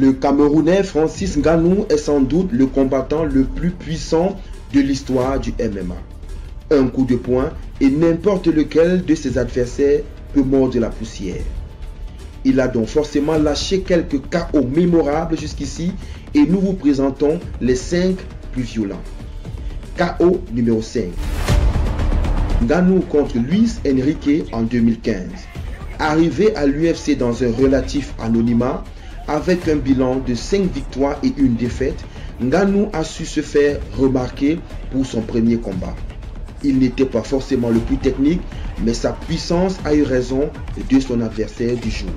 Le Camerounais Francis Ngannou est sans doute le combattant le plus puissant de l'histoire du MMA. Un coup de poing et n'importe lequel de ses adversaires peut mordre la poussière. Il a donc forcément lâché quelques KO mémorables jusqu'ici et nous vous présentons les 5 plus violents. KO numéro 5. Ngannou contre Luis Henrique en 2015. Arrivé à l'UFC dans un relatif anonymat, avec un bilan de 5 victoires et 1 défaite, Ngannou a su se faire remarquer pour son premier combat. Il n'était pas forcément le plus technique, mais sa puissance a eu raison de son adversaire du jour.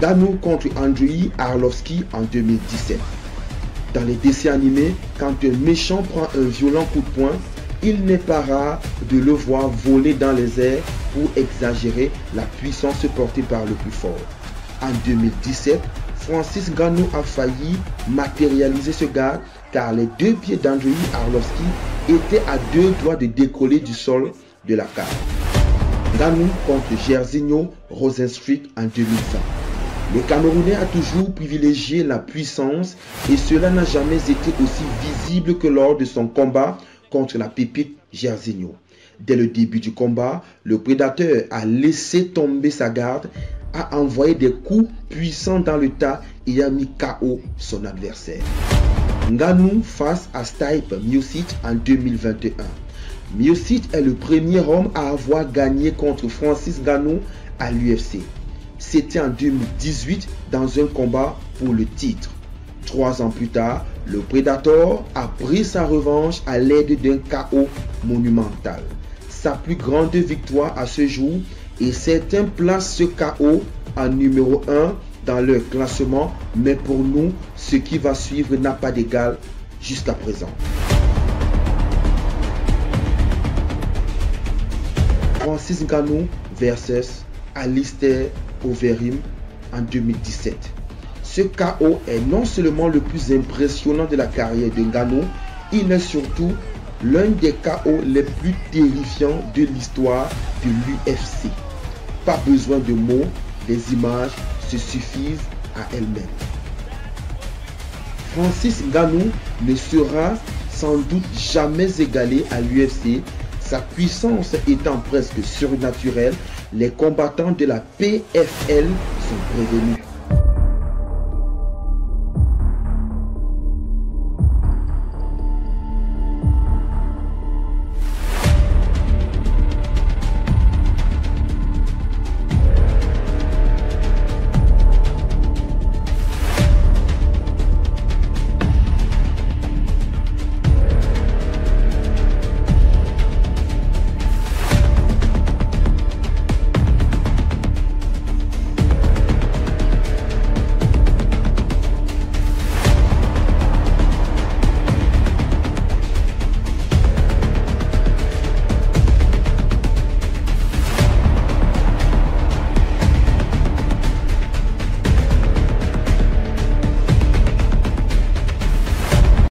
Ngannou contre Andrei Arlovski en 2017. Dans les dessins animés, quand un méchant prend un violent coup de poing, il n'est pas rare de le voir voler dans les airs pour exagérer la puissance portée par le plus fort. En 2017, Francis Ngannou a failli matérialiser ce gars car les 2 pieds d'Andrei Arlovski étaient à 2 doigts de décoller du sol de la cage. Ngannou contre Jairzinho Rozenstruik en 2020. Le Camerounais a toujours privilégié la puissance et cela n'a jamais été aussi visible que lors de son combat contre la pépite Jairzinho. Dès le début du combat, le prédateur a laissé tomber sa garde, a envoyé des coups puissants dans le tas et a mis KO son adversaire. Ngannou face à Stipe Miocic en 2021. Miocic est le premier homme à avoir gagné contre Francis Ngannou à l'UFC. C'était en 2018 dans un combat pour le titre. 3 ans plus tard, le Predator a pris sa revanche à l'aide d'un KO monumental. Sa plus grande victoire à ce jour, et certains placent ce KO en numéro 1 dans leur classement, mais pour nous, ce qui va suivre n'a pas d'égal jusqu'à présent. Francis Ngannou versus Alistair Overeem en 2017. Ce KO est non seulement le plus impressionnant de la carrière de Ngannou, il est surtout l'un des KO les plus terrifiants de l'histoire de l'UFC. Pas besoin de mots, les images se suffisent à elles-mêmes. Francis Ngannou ne sera sans doute jamais égalé à l'UFC, sa puissance étant presque surnaturelle. Les combattants de la PFL sont prévenus.